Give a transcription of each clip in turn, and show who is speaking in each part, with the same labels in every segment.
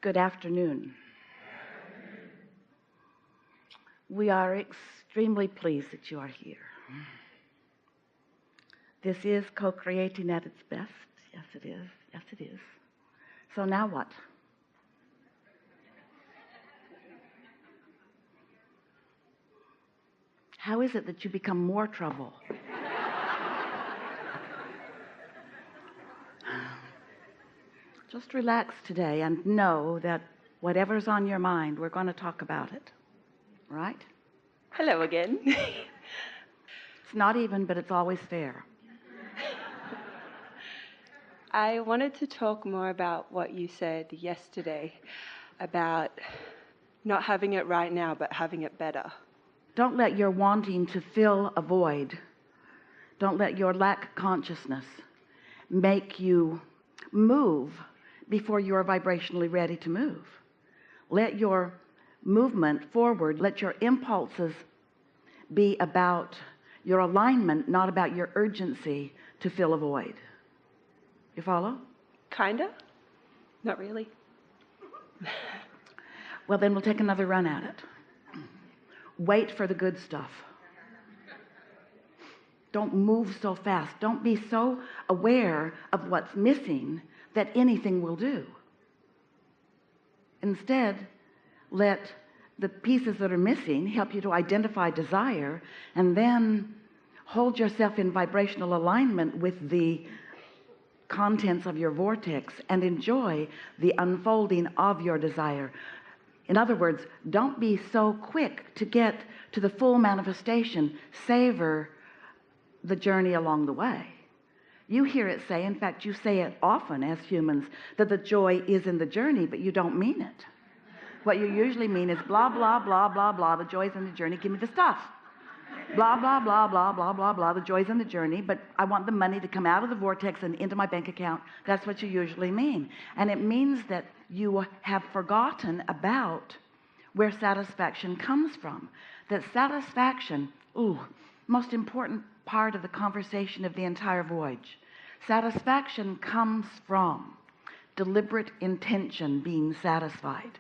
Speaker 1: Good afternoon. We are extremely pleased that you are here. This is co-creating at its best. Yes, it is. Yes, it is. So now what? How is it that you become more trouble? Just relax today and know that whatever's on your mind, we're going to talk about it. Right?
Speaker 2: Hello again.
Speaker 1: It's not even, but it's always fair.
Speaker 2: I wanted to talk more about what you said yesterday about not having it right now, but having it better.
Speaker 1: Don't let your wanting to fill a void, don't let your lack consciousness make you move before you're vibrationally ready to move. Let your movement forward, let your impulses be about your alignment, not about your urgency to fill a void. You follow?
Speaker 2: Kinda? Not really.
Speaker 1: Well, then we'll take another run at it. Wait for the good stuff. Don't move so fast. Don't be so aware of what's missing that anything will do. Instead, let the pieces that are missing help you to identify desire, and then hold yourself in vibrational alignment with the contents of your vortex and enjoy the unfolding of your desire. In other words, don't be so quick to get to the full manifestation. Savor the journey along the way. You hear it say, in fact, you say it often as humans, that the joy is in the journey, but you don't mean it. What you usually mean is blah, blah, blah, blah, blah, the joy's in the journey, give me the stuff. Blah, blah, blah, blah, blah, blah, blah, the joy's in the journey, but I want the money to come out of the vortex and into my bank account. That's what you usually mean. And it means that you have forgotten about where satisfaction comes from. That satisfaction, most important part of the conversation of the entire voyage. Satisfaction comes from deliberate intention being satisfied.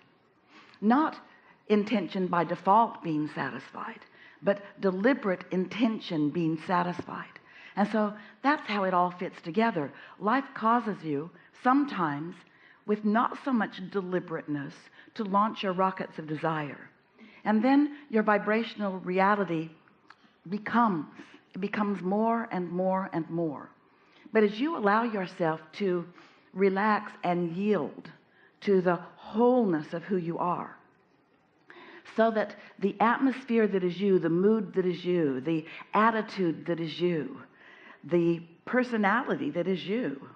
Speaker 1: Not intention by default being satisfied, but deliberate intention being satisfied. And so that's how it all fits together. Life causes you sometimes, with not so much deliberateness, to launch your rockets of desire. And then your vibrational reality becomes more and more and more. But as you allow yourself to relax and yield to the wholeness of who you are, so that the atmosphere that is you, the mood that is you, the attitude that is you, the personality that is you,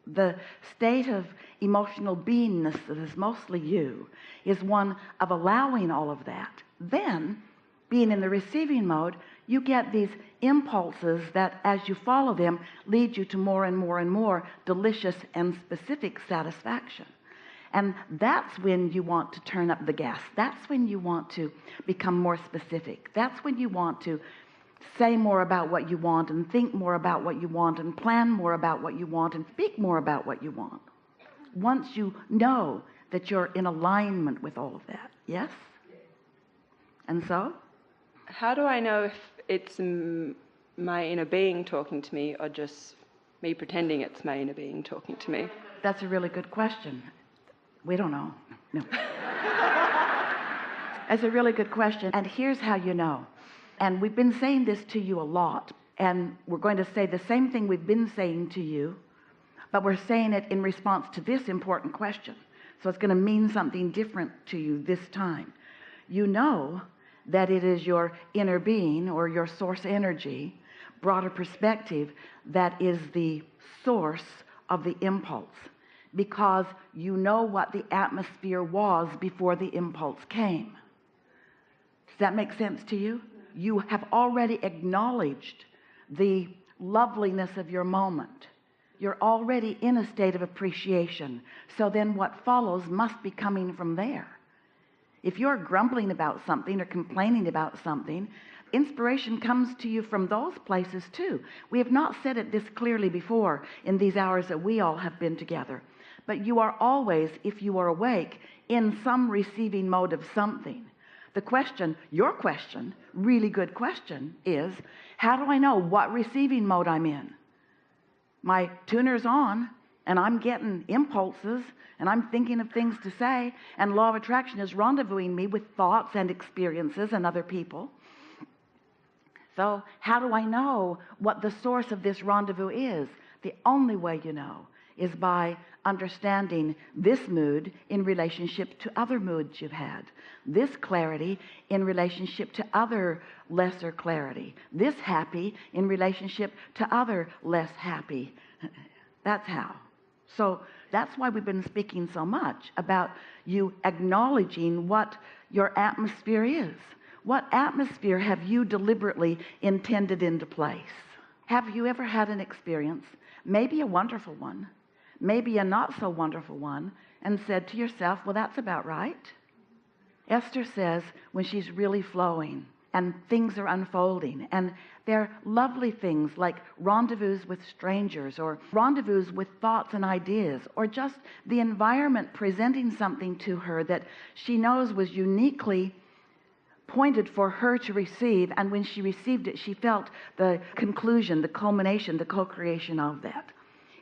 Speaker 1: the state of emotional beingness that is mostly you, is one of allowing all of that. Then, being in the receiving mode, you get these impulses that, as you follow them, lead you to more and more and more delicious and specific satisfaction. And that's when you want to turn up the gas. That's when you want to become more specific. That's when you want to say more about what you want and think more about what you want and plan more about what you want and speak more about what you want. Once you know that you're in alignment with all of that. Yes? And so?
Speaker 2: How do I know if it's my inner being talking to me or just me pretending it's my inner being talking to me?
Speaker 1: That's a really good question. We don't know. No. That's a really good question. And here's how you know. And we've been saying this to you a lot. And we're going to say the same thing we've been saying to you, but we're saying it in response to this important question. So it's going to mean something different to you this time. You know that it is your inner being or your source energy, broader perspective, that is the source of the impulse. Because you know what the atmosphere was before the impulse came. Does that make sense to you? You have already acknowledged the loveliness of your moment. You're already in a state of appreciation. So then what follows must be coming from there. If you're grumbling about something or complaining about something, inspiration comes to you from those places too. We have not said it this clearly before in these hours that we all have been together. but you are always, if you are awake, in some receiving mode of something. The question, your question, really good question, is how do I know what receiving mode I'm in? My tuner's on and I'm getting impulses and I'm thinking of things to say, and law of attraction is rendezvousing me with thoughts and experiences and other people. So how do I know what the source of this rendezvous is? The only way you know is by understanding this mood in relationship to other moods you've had, this clarity in relationship to other lesser clarity, this happy in relationship to other less happy. That's how. So that's why we've been speaking so much about you acknowledging what your atmosphere is. What atmosphere have you deliberately intended into place? Have you ever had an experience, maybe a wonderful one, maybe a not so wonderful one, and said to yourself, well, that's about right? Esther says when she's really flowing and things are unfolding, and they're lovely things like rendezvous with strangers, or rendezvous with thoughts and ideas, or just the environment presenting something to her that she knows was uniquely pointed for her to receive, and when she received it, she felt the conclusion, the culmination, the co-creation of that.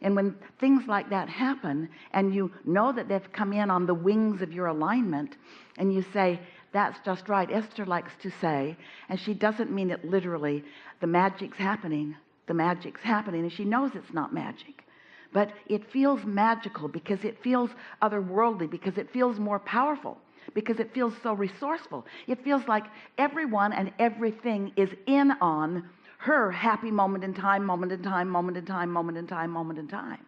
Speaker 1: And when things like that happen, and you know that they've come in on the wings of your alignment, and you say, that's just right. Esther likes to say, and she doesn't mean it literally, the magic's happening. The magic's happening, and she knows it's not magic. But it feels magical because it feels otherworldly, because it feels more powerful, because it feels so resourceful. It feels like everyone and everything is in on her happy moment in time, moment in time, moment in time, moment in time, moment in time.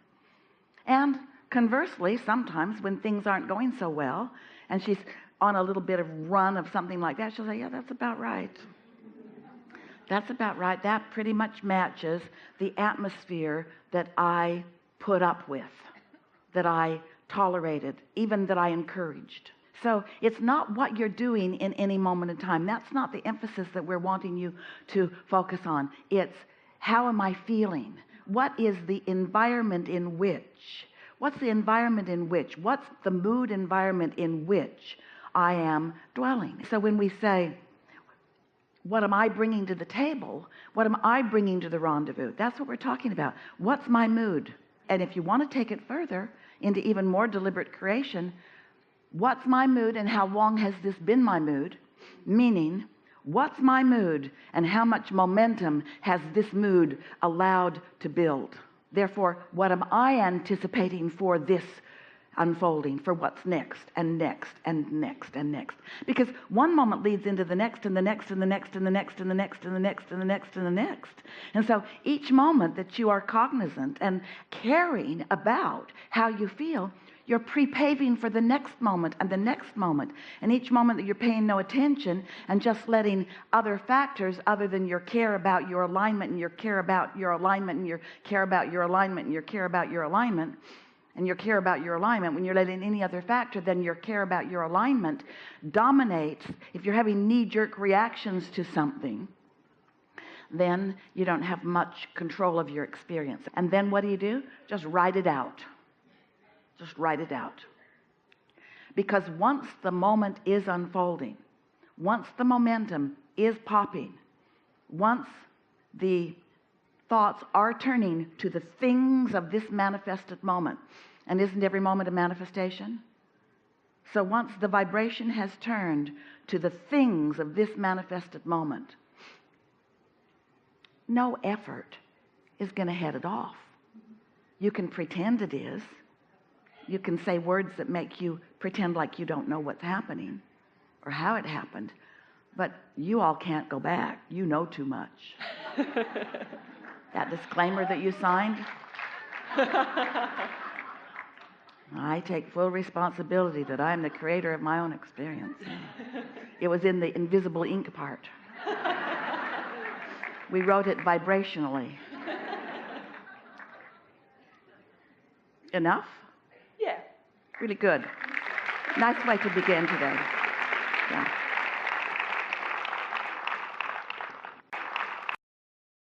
Speaker 1: And conversely, sometimes when things aren't going so well, and she's on a little bit of run of something like that, she'll say, yeah, that's about right. That's about right. That pretty much matches the atmosphere that I put up with, that I tolerated, even that I encouraged. So it's not what you're doing in any moment in time. That's not the emphasis that we're wanting you to focus on. It's how am I feeling? What is the environment in which? What's the environment in which? What's the mood environment in which I am dwelling? So when we say, what am I bringing to the table? What am I bringing to the rendezvous? That's what we're talking about. What's my mood? And if you want to take it further into even more deliberate creation, what's my mood and how long has this been my mood? Meaning, what's my mood and how much momentum has this mood allowed to build? Therefore, what am I anticipating for this unfolding, for what's next and next and next and next? Because one moment leads into the next and the next and the next and the next and the next and the next and the next and the next. And so each moment that you are cognizant and caring about how you feel, you're pre-paving for the next moment and the next moment. And each moment that you're paying no attention and just letting other factors other than your care about your alignment and your care about your alignment and your care about your alignment and your care about your alignment and your care about your alignment, when you're letting any other factor than your care about your alignment dominates, if you're having knee-jerk reactions to something, then you don't have much control of your experience. And then what do? Just write it out. Just write it out. Because once the moment is unfolding, once the momentum is popping, once the thoughts are turning to the things of this manifested moment, and isn't every moment a manifestation? So once the vibration has turned to the things of this manifested moment, no effort is going to head it off. You can pretend it is. You can say words that make you pretend like you don't know what's happening or how it happened, but you all can't go back. You know too much. That disclaimer that you signed, I take full responsibility that I'm the creator of my own experience. It was in the invisible ink part. We wrote it vibrationally. Enough?
Speaker 2: Yeah.
Speaker 1: Really good. Nice way to begin today. Yeah.